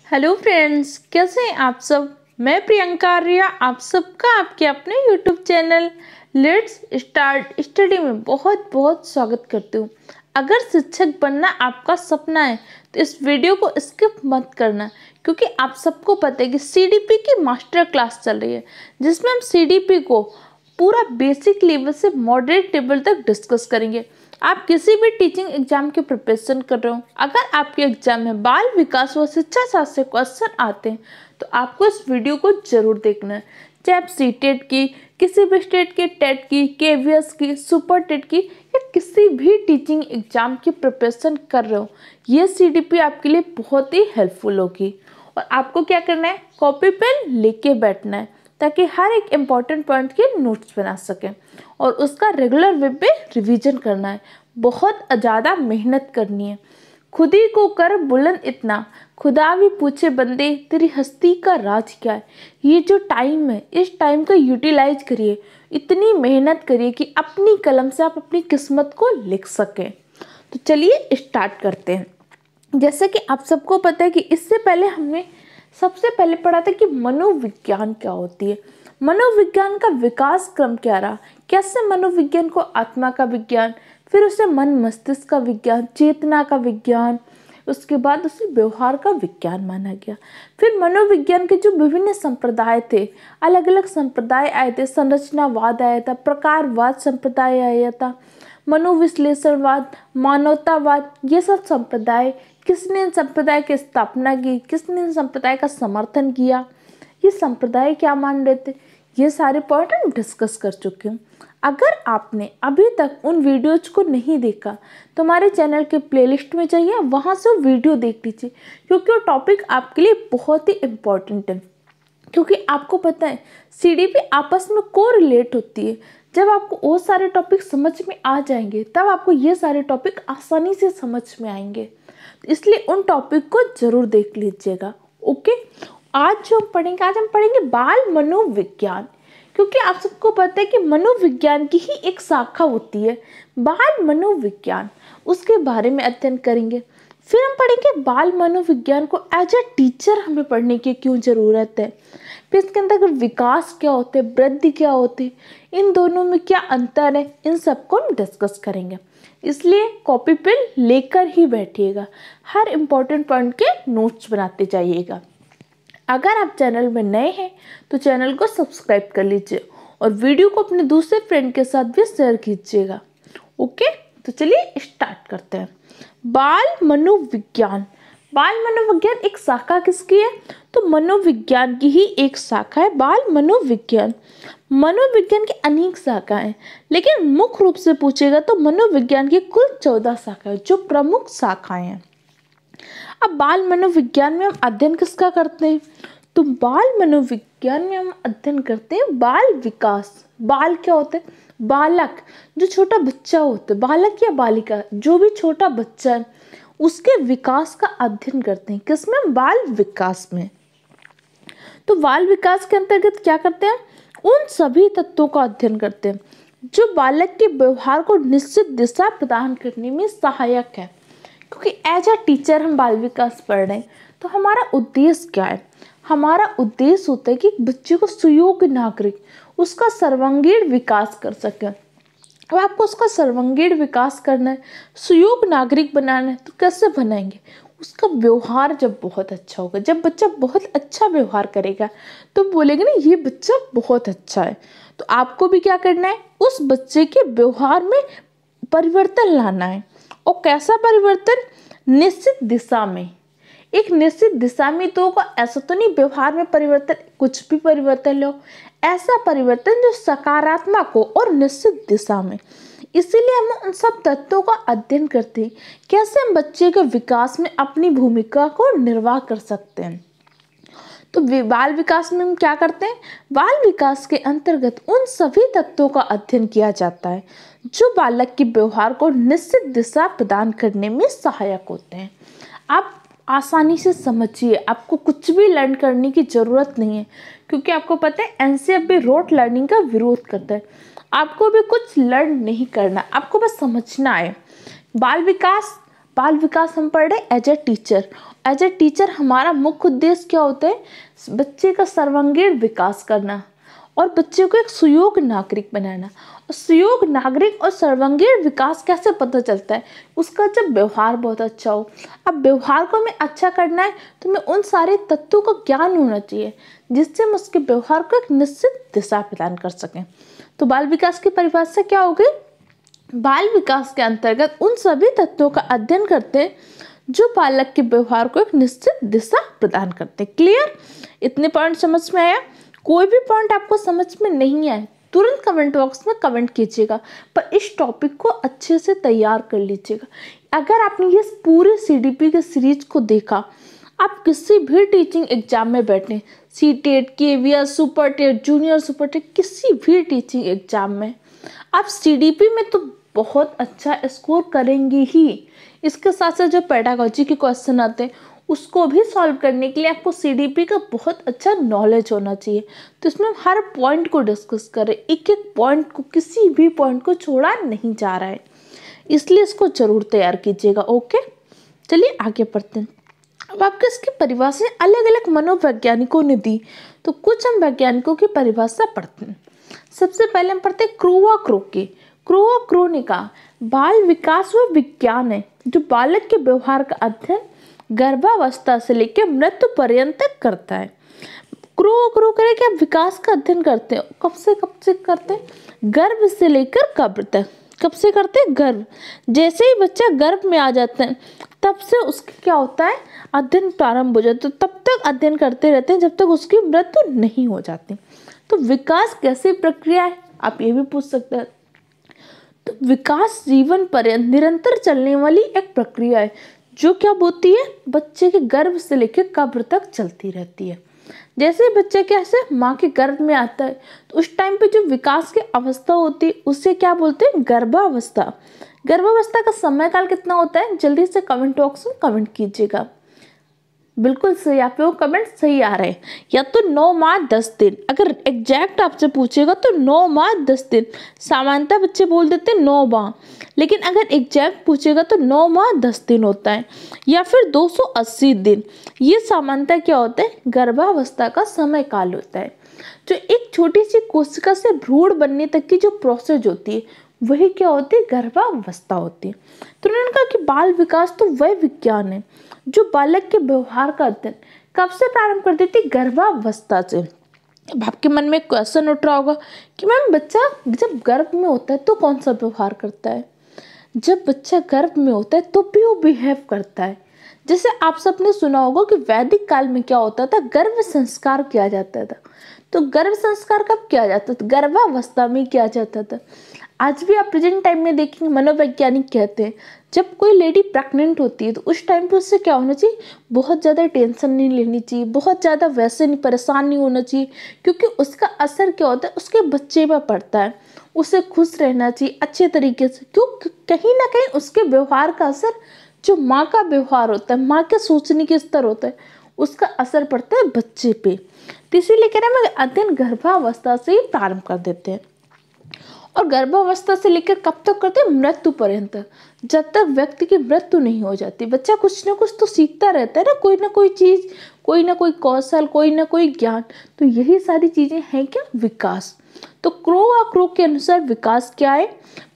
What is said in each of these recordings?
Hello friends, कैसे हैं आप सब। मैं प्रियंका आर्या आप सबका आपके अपने YouTube channel let's start study में बहुत बहुत स्वागत करती हूँ। अगर शिक्षक बनना आपका सपना है तो इस वीडियो को स्किप मत करना, क्योंकि आप सबको पता है कि सीडीपी की मास्टर क्लास चल रही है, जिसमें हम सीडीपी को पूरा बेसिक लेवल से मॉडरेट लेवल तक डिस्कस करेंगे। आप किसी भी टीचिंग एग्जाम की प्रिपरेशन कर रहे हो, अगर आपके एग्जाम में बाल विकास व शिक्षा शास्त्र से क्वेश्चन आते हैं तो आपको इस वीडियो को जरूर देखना है। चाहे आप सीटेट की, किसी भी स्टेट के टेट की, केवीएस की, सुपर टेट की या किसी भी टीचिंग एग्जाम की प्रिपरेशन कर रहे हो, ये सीडीपी आपके लिए बहुत ही हेल्पफुल होगी। और आपको क्या करना है, कॉपी पेन लेके बैठना है ताकि हर एक इम्पॉर्टेंट पॉइंट के नोट्स बना सकें और उसका रेगुलर वे पे रिवीजन करना है। बहुत ज़्यादा मेहनत करनी है। खुद ही को कर बुलंद इतना, खुदा भी पूछे बंदे तेरी हस्ती का राज क्या है। ये जो टाइम है, इस टाइम को यूटिलाइज करिए, इतनी मेहनत करिए कि अपनी कलम से आप अपनी किस्मत को लिख सकें। तो चलिए स्टार्ट करते हैं। जैसे कि आप सबको पता है कि इससे पहले हमने सबसे पहले पढ़ा था कि मनोविज्ञान क्या होती है, मनोविज्ञान का विकास क्रम क्या रहा, कैसे मनोविज्ञान को आत्मा का विज्ञान, फिर उसे मन मस्तिष्क का विज्ञान, चेतना का विज्ञान, उसके बाद उसे व्यवहार का विज्ञान माना गया। फिर मनोविज्ञान के जो विभिन्न संप्रदाय थे, अलग अलग संप्रदाय आए थे, संरचनावाद आया था, प्रकारवाद संप्रदाय आया था, मनोविश्लेषणवाद, मानवतावाद, ये सब संप्रदाय, किसने इन संप्रदाय की स्थापना की, किसने इन संप्रदाय का समर्थन किया, ये संप्रदाय क्या मान रहे थे, ये सारे पॉइंट हम डिस्कस कर चुके हैं। अगर आपने अभी तक उन वीडियोज को नहीं देखा तो हमारे चैनल के प्लेलिस्ट में जाइए, वहाँ से वो वीडियो देख लीजिए, क्योंकि वो टॉपिक आपके लिए बहुत ही इम्पोर्टेंट है। क्योंकि आपको पता है सीडीपी आपस में कोरिलेट होती है। जब आपको वो सारे टॉपिक समझ में आ जाएंगे तब आपको ये सारे टॉपिक आसानी से समझ में आएंगे, इसलिए उन टॉपिक को जरूर देख लीजिएगा। ओके, आज हम पढ़ेंगे बाल मनोविज्ञान, क्योंकि आप सबको पता है कि मनोविज्ञान की ही एक शाखा होती है बाल मनोविज्ञान, उसके बारे में अध्ययन करेंगे। फिर हम पढ़ेंगे बाल मनोविज्ञान को एज ए टीचर हमें पढ़ने की क्यों ज़रूरत है, फिर इसके अंदर विकास क्या होते हैं, वृद्धि क्या होती है, इन दोनों में क्या अंतर है, इन सबको हम डिस्कस करेंगे। इसलिए कॉपी पेन लेकर ही बैठिएगा, हर इम्पोर्टेंट पॉइंट के नोट्स बनाते जाइएगा। अगर आप चैनल में नए हैं तो चैनल को सब्सक्राइब कर लीजिए और वीडियो को अपने दूसरे फ्रेंड के साथ भी शेयर कीजिएगा। ओके, तो चलिए स्टार्ट करते हैं। बाल मनोविज्ञान, बाल मनोविज्ञान एक शाखा किसकी है, तो मनोविज्ञान की ही एक शाखा है बाल मनोविज्ञान। मनोविज्ञान की अनेक शाखाएं हैं, लेकिन मुख्य रूप से पूछेगा तो मनोविज्ञान की कुल 14 शाखाएं जो प्रमुख शाखाएं हैं। अब बाल मनोविज्ञान में हम अध्ययन किसका करते हैं, तो बाल मनोविज्ञान में हम अध्ययन करते हैं बाल विकास। बाल क्या होते हैं, बालक, जो छोटा बच्चा होता है, बालक या बालिका, जो भी छोटा बच्चा है उसके विकास का अध्ययन करते हैं। किसमें, बाल विकास में। तो बाल विकास के अंतर्गत क्या करते हैं, उन सभी तत्वों का अध्ययन करते हैं जो बालक के व्यवहार को निश्चित दिशा प्रदान करने में सहायक है। क्योंकि एज अ टीचर हम बाल विकास पढ़ रहे हैं तो हमारा उद्देश्य क्या है, हमारा उद्देश्य होता है कि बच्चे को सुयोग्य नागरिक, उसका सर्वांगीण विकास कर सके। अब आपको उसका सर्वांगीण विकास करना है, सुयोग्य नागरिक बनाना है, तो कैसे बनाएंगे, उसका व्यवहार जब बहुत अच्छा होगा, जब बच्चा बहुत अच्छा व्यवहार करेगा तो बोलेंगे ना ये बच्चा बहुत अच्छा है। तो आपको भी क्या करना है, उस बच्चे के व्यवहार में परिवर्तन लाना है। और कैसा परिवर्तन, निश्चित दिशा में, एक निश्चित दिशा में तो होगा, ऐसा तो नहीं व्यवहार में परिवर्तन कुछ भी परिवर्तन लो, ऐसा परिवर्तन जो सकारात्मक हो और निश्चित दिशा में। इसीलिए हम उन सब तत्वों का अध्ययन करते हैं, कैसे हम बच्चे के विकास में अपनी भूमिका को निर्वाह कर सकते हैं। तो बाल विकास में हम क्या करते हैं, बाल विकास के अंतर्गत उन सभी तत्वों का अध्ययन किया जाता है जो बालक के व्यवहार को निश्चित दिशा प्रदान करने में सहायक होते हैं। आप आसानी से समझिए, आपको कुछ भी लर्न करने की ज़रूरत नहीं है, क्योंकि आपको पता है एनसीईआरटी भी रोट लर्निंग का विरोध करता है। आपको भी कुछ लर्न नहीं करना, आपको बस समझना है। बाल विकास बाल विकास हम पढ़ रहे as a teacher. As a teacher हमारा मुख्य उद्देश्य क्या होता है? बच्चे का सर्वांगीण विकास करना और बच्चे को एक सुयोग्य नागरिक बनाना। और सुयोग्य नागरिक और सर्वांगीण विकास कैसे पता चलता है? उसका जब व्यवहार बहुत अच्छा हो। अब व्यवहार को हमें अच्छा करना है तो हमें उन सारे तत्वों का ज्ञान होना चाहिए जिससे हम उसके व्यवहार को एक निश्चित दिशा प्रदान कर सकें। तो बाल विकास की परिभाषा क्या होगी? बाल विकास के अंतर्गत उन सभी तत्वों का अध्ययन करते हैं जो बालक के व्यवहार को एक निश्चित दिशा प्रदान करते हैं। क्लियर? इतने पॉइंट समझ में आया? कोई भी पॉइंट आपको समझ में नहीं आए तुरंत कमेंट बॉक्स में कमेंट कीजिएगा, पर इस टॉपिक को अच्छे से तैयार कर लीजिएगा। अगर आपने ये पूरे CDP के सीरीज को देखा, आप किसी भी टीचिंग एग्जाम में बैठे, CTET, KVS, super TET, junior super TET, किसी भी टीचिंग एग्जाम में आप CDP में तो बहुत अच्छा स्कोर करेंगे ही। इसके साथ साथ जो पेडागोजी के क्वेश्चन आते हैं उसको भी सॉल्व करने के लिए आपको CDP का बहुत अच्छा नॉलेज होना चाहिए। तो इसमें हम हर पॉइंट को डिस्कस करें, एक एक पॉइंट को, किसी भी पॉइंट को छोड़ा नहीं जा रहा है, इसलिए इसको जरूर तैयार कीजिएगा। ओके, चलिए आगे बढ़ते हैं। अब आपके इसकी परिभाषा अलग अलग मनोवैज्ञानिकों ने दी, तो कुछ हम वैज्ञानिकों की परिभाषा पढ़ते हैं। सबसे पहले हम पढ़ते हैं क्रोवा क्रो की। क्रोवा क्रो ने कहा बाल विकास वह विज्ञान है जो बालक के व्यवहार का अध्ययन गर्भावस्था से लेकर मृत्यु पर्यंत करता है। क्रो करे कि आप विकास का अध्ययन करते हैं। कब से करते हैं? गर्भ से लेकर कब्र तक। कब से करते हैं? गर्भ। जैसे ही बच्चा गर्भ में आ जाता है तब से उसका क्या होता है? अध्ययन प्रारंभ हो जाता है। तो तब तक अध्ययन करते रहते हैं जब तक उसकी मृत्यु नहीं हो जाती। तो विकास कैसी प्रक्रिया है? आप ये भी पूछ सकते हैं। तो विकास जीवन पर्यंत निरंतर चलने वाली एक प्रक्रिया है जो क्या होती है? बच्चे के गर्भ से लेकर कब्र तक चलती रहती है। जैसे ही बच्चा कैसे माँ के गर्भ में आता है तो उस टाइम पे जो विकास की अवस्था होती है उसे क्या बोलते हैं? गर्भावस्था। गर्भावस्था का समय काल कितना होता है? जल्दी से कमेंट बॉक्स में कमेंट कीजिएगा। बिल्कुल सही, आप लोग कमेंट सही आ रहे हैं। या तो 9 माह 10 दिन, अगर एग्जैक्ट आपसे पूछेगा तो 9 माह 10 दिन। सामान्यतः बच्चे बोल देते हैं 9 माह, लेकिन अगर एग्जैक्ट पूछेगा तो 9 माह 10 दिन होता है, या फिर 280 दिन। ये सामान्यतः क्या होता है? गर्भावस्था का समय काल होता है। जो एक छोटी सी कोशिका से भ्रूण बनने तक की जो प्रोसेस होती है वही क्या होती है? गर्भावस्था होती है। तो उन्होंने कहा कि बाल विकास तो वह विज्ञान है जो बालक के व्यवहार का अध्ययन कब से प्रारंभ कर देती? गर्भावस्था से। अब आपके मन में क्वेश्चन उठ रहा होगा कि मैम बच्चा जब गर्भ में होता है तो कौन सा व्यवहार करता है? जब बच्चा गर्भ में होता है तो भी वो बिहेव करता है। जैसे आप सबने सुना होगा कि वैदिक काल में क्या होता था? गर्भ संस्कार किया जाता था। तो गर्भ संस्कार कब किया जाता था? गर्भावस्था में किया जाता था। आज भी आप प्रेजेंट टाइम में देखेंगे, मनोवैज्ञानिक कहते हैं जब कोई लेडी प्रेग्नेंट होती है तो उस टाइम पे उससे क्या होना चाहिए? बहुत ज़्यादा टेंशन नहीं लेनी चाहिए, बहुत ज़्यादा वैसे नहीं परेशान नहीं होना चाहिए, क्योंकि उसका असर क्या होता है? उसके बच्चे पर पड़ता है। उसे खुश रहना चाहिए अच्छे तरीके से, क्यों? कहीं ना कहीं उसके व्यवहार का असर, जो माँ का व्यवहार होता है, माँ के सोचने के स्तर होता है, उसका असर पड़ता है बच्चे पे। तो इसीलिए कह रहे हैं अध्ययन गर्भावस्था से ही प्रारंभ कर देते हैं। और गर्भावस्था से लेकर कब तक करते हैं? मृत्यु पर्यंत, जब तक व्यक्ति की मृत्यु नहीं हो जाती। बच्चा कुछ ना कुछ तो सीखता रहता है ना कोई चीज़, कोई ना कोई कौशल, कोई ना कोई ज्ञान। तो यही सारी चीज़ें हैं क्या? विकास। तो क्रोवा क्रो के अनुसार विकास क्या है?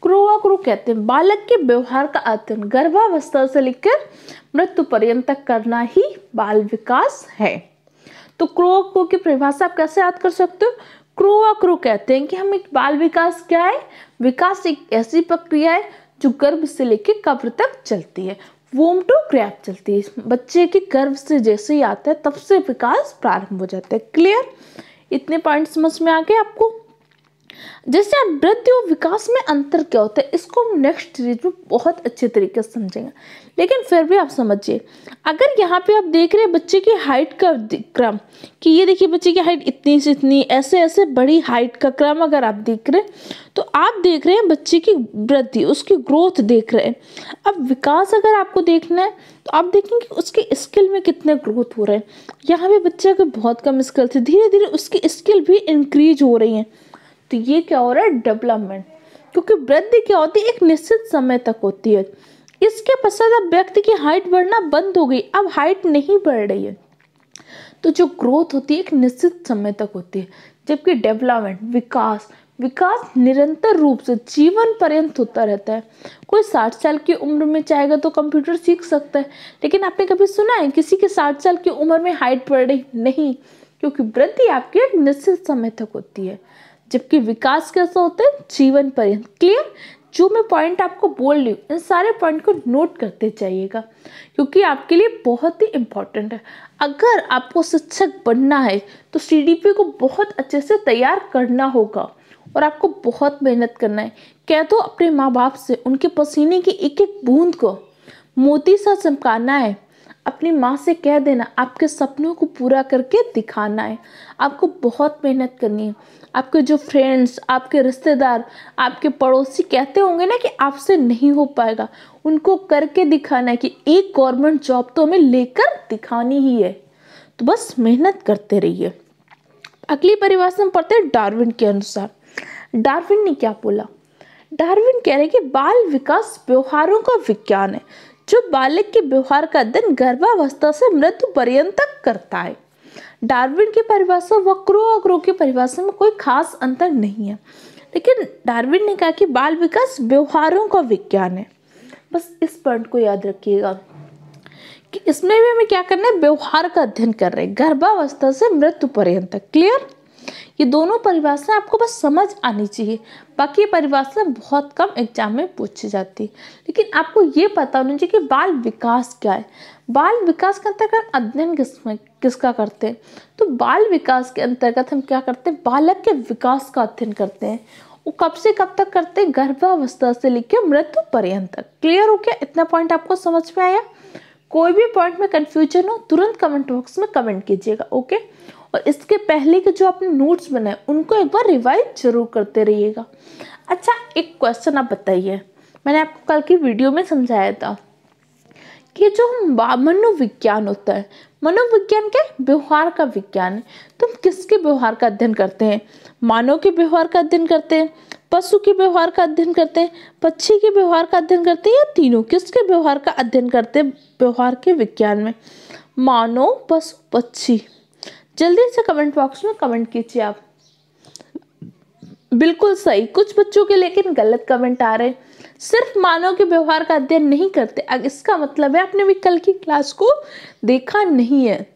क्रोवा क्रो कहते हैं बालक के व्यवहार का अध्ययन गर्भावस्था से लेकर मृत्यु पर्यंत तक करना ही बाल विकास है। तो क्रोवा क्रो की परिभाषा आप कैसे याद कर सकते हो? क्रोवा क्रो कहते हैं कि हम एक बाल विकास क्या है? विकास एक ऐसी प्रक्रिया है जो गर्भ से लेकर कब्र तक चलती है, वोम टू ग्रैब चलती है। बच्चे के गर्भ से जैसे ही आता है तब से विकास प्रारंभ हो जाता है। क्लियर? इतने पॉइंट समझ में आ गए आपको? जैसे आप वृद्धि और विकास में अंतर क्या होता है इसको हम नेक्स्ट सीरीज में बहुत अच्छे तरीके से समझेंगे, लेकिन फिर भी आप समझिए। अगर यहाँ पे आप देख रहे हैं बच्चे की हाइट का क्रम, कि ये देखिए बच्चे की हाइट इतनी से इतनी, ऐसे ऐसे बड़ी हाइट का क्रम अगर आप देख रहे हैं तो आप देख रहे हैं बच्चे की वृद्धि, उसकी ग्रोथ देख रहे हैं। अब विकास अगर आपको देखना है तो आप देखेंगे उसके स्किल में कितने ग्रोथ हो रहे हैं। यहाँ पे बच्चे के बहुत कम स्किल थे, धीरे धीरे उसकी स्किल भी इंक्रीज हो रही है। तो ये क्या हो रहा है? डेवलपमेंट। क्योंकि वृद्धि क्या होती है? एक निश्चित समय तक होती है। इसके पश्चात अब व्यक्ति की हाइट बढ़ना बंद हो गई, अब हाइट नहीं बढ़ रही है। तो जो ग्रोथ होती है एक निश्चित समय तक होती है, जबकि डेवलपमेंट विकास निरंतर रूप से जीवन पर्यंत होता रहता है। कोई 60 साल की उम्र में चाहेगा तो कंप्यूटर सीख सकता है, लेकिन आपने कभी सुना है किसी के 60 साल की उम्र में हाइट बढ़ रही? नहीं, क्योंकि वृद्धि आपकी एक निश्चित समय तक होती है, जबकि विकास कैसा होता है? जीवन पर्यंत। क्लियर? जो मैं पॉइंट आपको बोल रही हूँ इन सारे पॉइंट को नोट करते जाइएगा, क्योंकि आपके लिए बहुत ही इम्पोर्टेंट है। अगर आपको शिक्षक बनना है तो सीडीपी को बहुत अच्छे से तैयार करना होगा और आपको बहुत मेहनत करना है। कह दो अपने माँ बाप से, उनके पसीने की एक एक बूंद को मोती सा चमकाना है। अपनी माँ से कह देना, आपके सपनों को पूरा करके दिखाना है। आपको बहुत मेहनत करनी है। आपके जो फ्रेंड्स, आपके रिश्तेदार, आपके पड़ोसी कहते होंगे ना कि आपसे नहीं हो पाएगा, उनको करके दिखाना है कि एक गवर्नमेंट जॉब तो हमें लेकर दिखानी ही है। तो बस मेहनत करते रहिए। अगली परिभाषा में पढ़ते हैं डार्विन के अनुसार। डार्विन ने क्या बोला? डार्विन कह रहे कि बाल विकास व्यवहारों का विज्ञान है जो बालक के व्यवहार का अध्ययन गर्भावस्था से मृत्यु पर्यंत तक करता है। डार्विन की परिभाषा वक्रों और अग्रों की परिभाषा में कोई खास अंतर नहीं है, लेकिन डार्विन ने कहा कि बाल विकास व्यवहारों का विज्ञान है। बस इस पॉइंट को याद रखिएगा कि इसमें भी हमें क्या करना है? व्यवहार का अध्ययन कर रहे हैं गर्भावस्था से मृत्यु पर्यंत तक। क्लियर? ये दोनों परिभाषाएं आपको बस समझ आनी चाहिए। बाकी ये परिभाषाएं बहुत कम एग्जाम में पूछी जाती है, लेकिन आपको ये पता होना चाहिए कि बाल विकास क्या है। बाल विकास के अंतर्गत अध्ययन किसका करते हैं? तो बाल विकास के अंतर्गत हम क्या करते हैं? बालक के विकास का अध्ययन करते हैं। वो कब से कब तक करते हैं? गर्भावस्था से लेकर मृत्यु पर्यंत तक। क्लियर हो गया? इतना पॉइंट आपको समझ में आया? कोई भी पॉइंट में कंफ्यूजन हो तुरंत कमेंट बॉक्स में कमेंट कीजिएगा, ओके? और इसके पहले के जो आपने नोट्स बनाए उनको एक बार रिवाइज जरूर करते रहिएगा। अच्छा, एक क्वेश्चन आप बताइए, मैंने आपको कल की वीडियो में समझाया था कि जो मनोविज्ञान होता है, मनोविज्ञान क्या है? व्यवहार का विज्ञान है। तो हम किसके व्यवहार का अध्ययन करते हैं? मानव के व्यवहार का अध्ययन करते हैं, पशु के व्यवहार का अध्ययन करते हैं, पक्षी के व्यवहार का अध्ययन करते हैं, या तीनों? किसके व्यवहार का अध्ययन करते हैं व्यवहार के विज्ञान में? मानव, पशु, पक्षी। जल्दी से कमेंट बॉक्स में कमेंट कीजिए आप। बिल्कुल सही, कुछ बच्चों के लेकिन गलत कमेंट आ रहे हैं। सिर्फ मानव के व्यवहार का अध्ययन नहीं करते, अब इसका मतलब है आपने भी कल की क्लास को देखा नहीं है।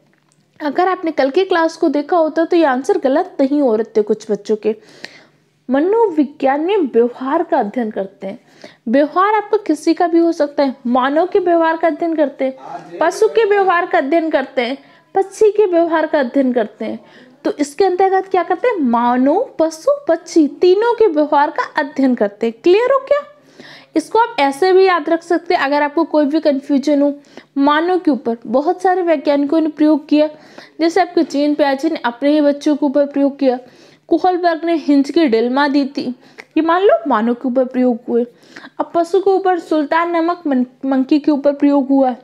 अगर आपने कल की क्लास को देखा होता तो ये आंसर गलत नहीं हो रहे थे कुछ बच्चों के। मनोविज्ञान में व्यवहार का अध्ययन करते हैं। व्यवहार आपका किसी का भी हो सकता है। मानव के व्यवहार का अध्ययन करते हैं, पशु के व्यवहार का अध्ययन करते हैं, पक्षी के व्यवहार का अध्ययन करते हैं। तो इसके अंतर्गत क्या करते हैं? मानव, पशु, पक्षी तीनों के व्यवहार का अध्ययन करते हैं। क्लियर हो क्या? इसको आप ऐसे भी याद रख सकते हैं अगर आपको कोई भी कंफ्यूजन हो। मानव के ऊपर बहुत सारे वैज्ञानिकों ने प्रयोग किया, जैसे आपके जीन पियाजे ने अपने ही बच्चों के ऊपर प्रयोग किया, कोहलबर्ग ने हिंज की डिल्मा दी थी, ये मान लो मानव के ऊपर प्रयोग हुए। अब पशु के ऊपर सुल्तान नामक मंकी के ऊपर प्रयोग हुआ है।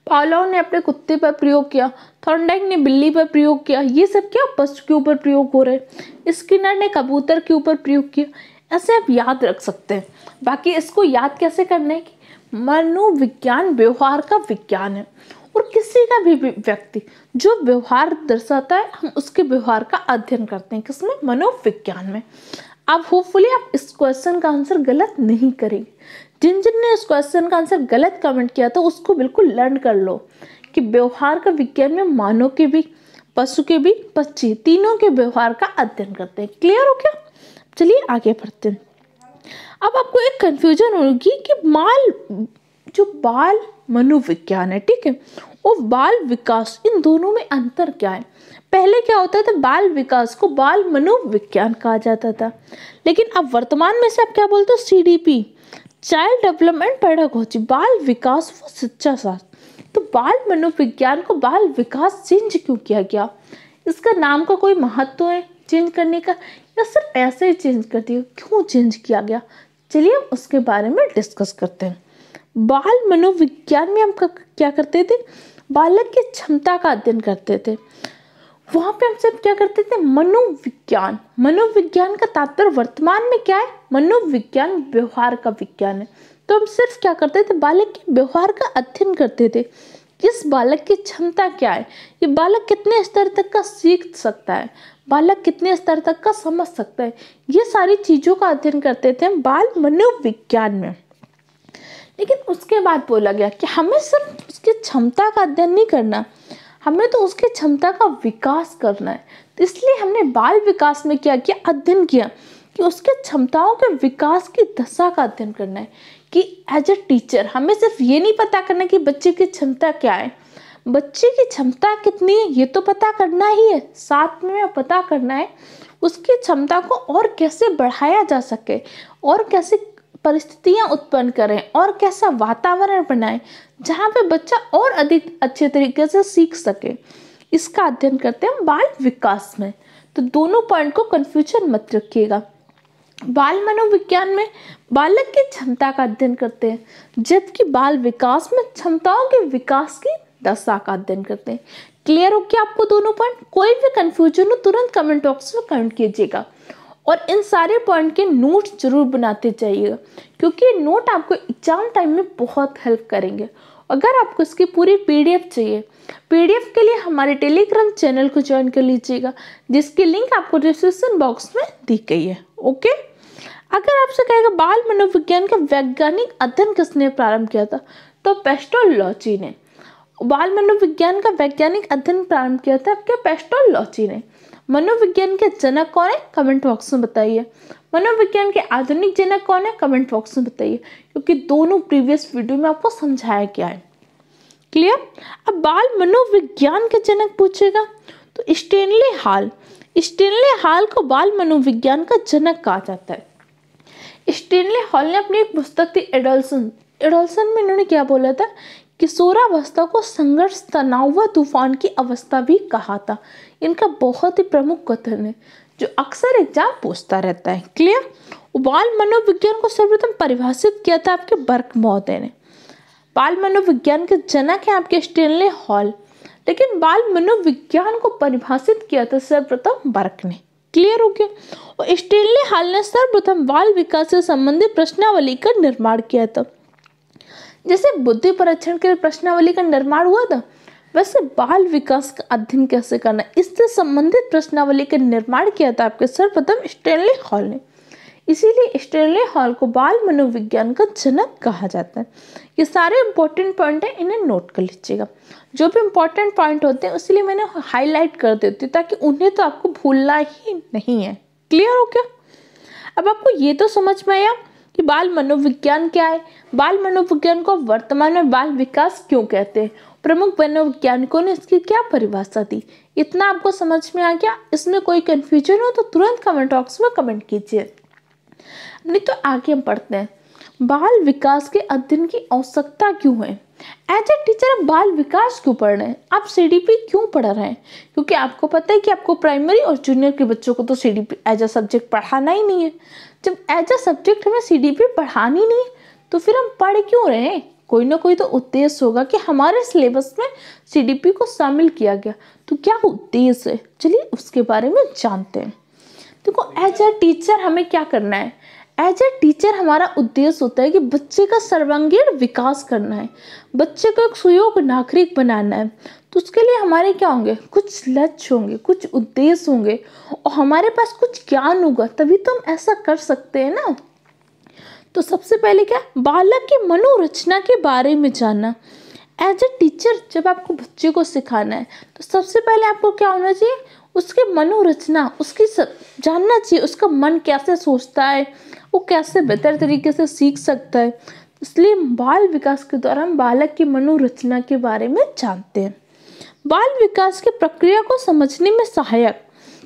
पावलोव ने अपने कुत्ते पर प्रयोग किया, थॉर्नडाइक ने बिल्ली पर प्रयोग किया। ये सब क्या पशु के ऊपर प्रयोग हो रहे हैं। स्किनर ने कबूतर के ऊपर प्रयोग किया। ऐसे आप याद रख सकते हैं। बाकी इसको याद कैसे करना है कि मनोविज्ञान व्यवहार का विज्ञान है, और किसी का भी व्यक्ति जो व्यवहार दर्शाता है हम उसके व्यवहार का अध्ययन करते हैं। किसमें? मनोविज्ञान में। अब होपफुली आप इस क्वेश्चन का आंसर गलत नहीं करेंगे। जिन जिन ने इस क्वेश्चन का आंसर गलत कमेंट किया था उसको बिल्कुल लर्न कर लो कि व्यवहार का विज्ञान में मानव के भी, पशु के भी, पक्षी तीनों के व्यवहार का अध्ययन करते हैं। क्लियर हो क्या? चलिए आगे बढ़ते हैं। अब आपको एक कंफ्यूजन होगी कि जो बाल मनोविज्ञान है, ठीक है, और बाल विकास, इन दोनों में अंतर क्या है? पहले क्या होता था? बाल विकास को बाल मनोविज्ञान कहा जाता था, लेकिन अब वर्तमान में से आप क्या बोलते हो? सीडीपी, चाइल्ड डेवलपमेंट पेडागोजी, बाल विकास व शिक्षा शास्त्र। तो बाल मनोविज्ञान को बाल विकास चेंज क्यों किया गया? इसका नाम का कोई महत्व है चेंज करने का, या सिर्फ ऐसे ही चेंज कर दिया? क्यों चेंज किया गया? चलिए हम उसके बारे में डिस्कस करते हैं। बाल मनोविज्ञान में हम क्या करते थे? बालक की क्षमता का अध्ययन करते थे। वहां पे हम सब क्या करते थे? मनोविज्ञान। मनोविज्ञान का तात्पर्य वर्तमान में क्या है? मनोविज्ञान व्यवहार का विज्ञान है। तो हम सिर्फ क्या करते थे, बालक के व्यवहार का अध्ययन करते थे। इस बालक की क्षमता क्या है, ये बालक कितने स्तर तक का सीख सकता है, बालक कितने स्तर तक का समझ सकता है, ये सारी चीज़ों का अध्ययन करते थे हम बाल मनोविज्ञान में। लेकिन उसके बाद बोला गया कि हमें सिर्फ उसकी क्षमता का अध्ययन नहीं करना, हमें तो उसकी क्षमता का विकास करना है। तो इसलिए हमने बाल विकास में क्या किया, अध्ययन किया कि उसके क्षमताओं के विकास की दशा का अध्ययन करना है। कि एज ए टीचर हमें सिर्फ ये नहीं पता करना कि बच्चे की क्षमता क्या है, बच्चे की क्षमता कितनी है ये तो पता करना ही है, साथ में पता करना है उसकी क्षमता को और कैसे बढ़ाया जा सके, और कैसे परिस्थितियां उत्पन्न करें, और कैसा वातावरण बनाएं जहाँ पे बच्चा और अधिक अच्छे तरीके से सीख सके। इसका अध्ययन करते हैं बाल विकास में। तो दोनों पॉइंट को कंफ्यूजन मत रखिएगा। बाल मनोविज्ञान में बालक की क्षमता का अध्ययन करते हैं, जबकि बाल विकास में क्षमताओं के विकास की दशा का अध्ययन करते हैं। क्लियर हो क्या आपको दोनों पॉइंट? कोई भी कंफ्यूजन हो तुरंत कमेंट बॉक्स में कमेंट कीजिएगा, और इन सारे पॉइंट के नोट्स जरूर बनाते जाइएगा, क्योंकि ये नोट आपको एग्जाम टाइम में बहुत हेल्प करेंगे। अगर आपको इसकी पूरी पीडीएफ चाहिए, पीडीएफ के लिए हमारे टेलीग्राम चैनल को ज्वाइन कर लीजिएगा, जिसकी लिंक आपको डिस्क्रिप्शन बॉक्स में दी गई है। ओके, अगर आपसे कहेगा बाल मनोविज्ञान का वैज्ञानिक अध्ययन किसने प्रारंभ किया था, तो पेस्टोलॉजी ने। बाल मनोविज्ञान का वैज्ञानिक अध्ययन प्रारंभ किया था आपके पेस्टोलॉजी ने। मनोविज्ञान के जनक कौन है, कमेंट बॉक्स में बताइए। मनोविज्ञान के आधुनिक जनक कौन है, कमेंट बॉक्स में बताइए, क्योंकि दोनों प्रीवियस वीडियो में आपको समझाया गया है। क्लियर? अब बाल मनोविज्ञान के जनक पूछेगा तो स्टेनली हॉल। स्टेनली हॉल को बाल मनोविज्ञान का जनक कहा जाता है। स्टेनली हॉल ने अपनी एक पुस्तक थी एडोल्सन में इन्होंने क्या बोला था, किशोरावस्था को संघर्ष, तनाव व तूफान की अवस्था भी कहा था। इनका बहुत ही प्रमुख कथन है जो अक्सर एग्जाम पूछता रहता है। क्लियर? बाल मनोविज्ञान को सर्वप्रथम परिभाषित किया था आपके बर्क महोदय ने। बाल मनोविज्ञान के जनक है आपके स्टेनली हॉल, लेकिन बाल मनोविज्ञान को परिभाषित किया था सर्वप्रथम बर्क ने। क्लियर हो गया? और स्टेनली हॉल ने सर्वप्रथम बाल विकास से संबंधित प्रश्नावली का निर्माण किया था। जैसे बुद्धि परीक्षण के लिए प्रश्नावली का निर्माण हुआ था, वैसे बाल विकास का अध्ययन कैसे करना, इससे संबंधित प्रश्नावली का निर्माण किया था आपके सर्वप्रथम स्टेनली हॉल ने। इसीलिए स्टेनली हॉल को बाल मनोविज्ञान का जनक कहा जाता है। ये सारे इंपॉर्टेंट पॉइंट हैं, इन्हें नोट कर लीजिएगा। जो भी इंपॉर्टेंट पॉइंट होते हैं इसलिए मैंने हाईलाइट कर देती हूँ, ताकि उन्हें तो आपको भूलना ही नहीं है। क्लियर हो क्या? अब आपको ये तो समझ में आया कि बाल मनोविज्ञान क्या है, बाल मनोविज्ञान को वर्तमान में बाल विकास क्यों कहते हैं, प्रमुख मनोवैज्ञानिकों ने इसकी क्या परिभाषा दी। इतना आपको समझ में आ गया? इसमें कोई कंफ्यूजन हो तो तुरंत कमेंट बॉक्स में कमेंट कीजिए। नहीं तो आगे हम पढ़ते हैं, बाल विकास के अध्ययन की आवश्यकता क्यों है। एज ए टीचर आप बाल विकास क्यों पढ़ रहे हैं, आप सीडीपी क्यों पढ़ रहे हैं? क्योंकि आपको पता है कि आपको प्राइमरी और जूनियर के बच्चों को तो सीडीपी एज अ सब्जेक्ट पढ़ाना ही नहीं है। जब एज अ सब्जेक्ट हमें सीडीपी पढ़ानी नहीं है तो फिर हम पढ़ क्यों रहे हैं? कोई ना कोई तो उद्देश्य होगा कि हमारे सिलेबस में सीडीपी को शामिल किया गया, तो क्या उद्देश्य है, चलिए उसके बारे में जानते हैं। देखो, एज ए टीचर हमें क्या करना है, एज ए टीचर हमारा उद्देश्य होता है कि बच्चे का सर्वांगीण विकास करना है, बच्चे को एक सुयोग्य नागरिक बनाना है। तो उसके लिए हमारे क्या होंगे, कुछ लक्ष्य होंगे, कुछ उद्देश्य होंगे, और हमारे पास कुछ ज्ञान होगा, तभी तो हम ऐसा कर सकते हैं ना। तो सबसे पहले क्या, बालक की मनोरचना के बारे में जानना। एज ए टीचर जब आपको बच्चे को सिखाना है तो सबसे पहले आपको क्या होना चाहिए, उसकी मनोरचना, उसकी जानना चाहिए, उसका मन कैसे सोचता है, वो कैसे बेहतर तरीके से सीख सकता है। इसलिए बाल विकास के दौरान बालक की मनोरचना के बारे में जानते हैं। बाल विकास की प्रक्रिया को समझने में सहायक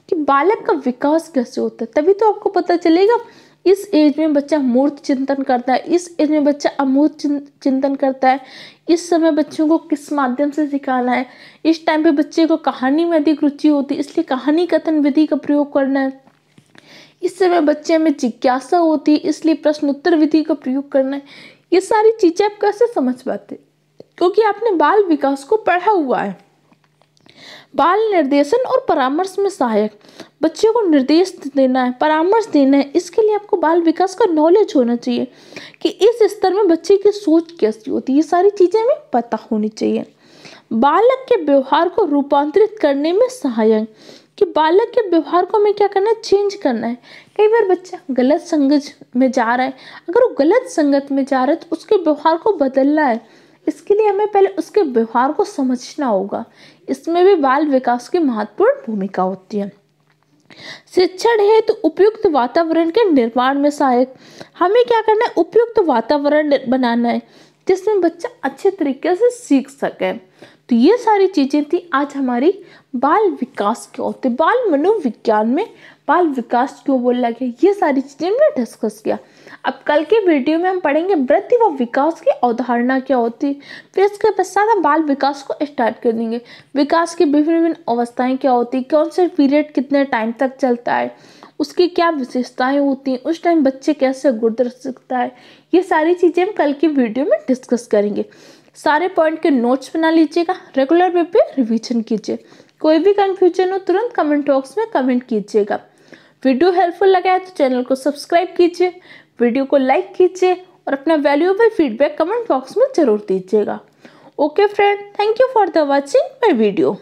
कि बालक का विकास कैसे होता है, तभी तो आपको पता चलेगा इस एज में बच्चा मूर्त चिंतन करता है, इस एज में बच्चा अमूर्त चिंतन करता है, इस समय बच्चों को किस माध्यम से सिखाना है, इस टाइम पे बच्चे को कहानी में अधिक रुचि होती है इसलिए कहानी कथन विधि का प्रयोग करना है, इस समय बच्चे में जिज्ञासा होती है इसलिए प्रश्न उत्तर विधि का प्रयोग करना है। ये सारी चीजें आप कैसे समझ पाते, क्योंकि आपने बाल विकास को पढ़ा हुआ है। बाल निर्देशन और परामर्श में सहायक। बच्चे को निर्देश देना है, परामर्श देना है, इसके लिए आपको बाल विकास का नॉलेज होना चाहिए कि इस स्तर में बच्चे की सोच कैसी होती है, ये सारी चीज़ें हमें पता होनी चाहिए। बालक के व्यवहार को रूपांतरित करने में सहायक, कि बालक के व्यवहार को हमें क्या करना है, चेंज करना है। कई बार बच्चा गलत संगत में जा रहा है, अगर वो गलत संगत में जा रहा है तो उसके व्यवहार को बदलना है। इसके लिए हमें पहले उसके व्यवहार को समझना होगा। इसमें भी बाल विकास की महत्वपूर्ण भूमिका होती है। शिक्षण हेतु उपयुक्त वातावरण के निर्माण में सहायक, हमें क्या करना है, उपयुक्त वातावरण बनाना है जिसमें बच्चा अच्छे तरीके से सीख सके। तो ये सारी चीजें थी आज हमारी बाल विकास क्यों होते, बाल मनोविज्ञान में बाल विकास क्यों बोला गया, ये सारी चीजें हमने डिस्कस किया। अब कल के वीडियो में हम पढ़ेंगे वृद्धि व विकास की अवधारणा क्या होती है, फिर इसके पश्चात हम बाल विकास को स्टार्ट कर देंगे। विकास की विभिन्न विभिन्न अवस्थाएं क्या होती है, कौन से पीरियड कितने टाइम तक चलता है, उसकी क्या विशेषताएं होती हैं, उस टाइम बच्चे कैसे गुजर सकता है, ये सारी चीज़ें हम कल की वीडियो में डिस्कस करेंगे। सारे पॉइंट के नोट्स बना लीजिएगा, रेगुलर वे पे रिवीजन कीजिए। कोई भी कंफ्यूजन हो तुरंत कमेंट बॉक्स में कमेंट कीजिएगा। वीडियो हेल्पफुल लगा है तो चैनल को सब्सक्राइब कीजिए, वीडियो को लाइक कीजिए और अपना वैल्यूएबल फीडबैक कमेंट बॉक्स में जरूर दीजिएगा। Okay friend, thank you for the watching my video.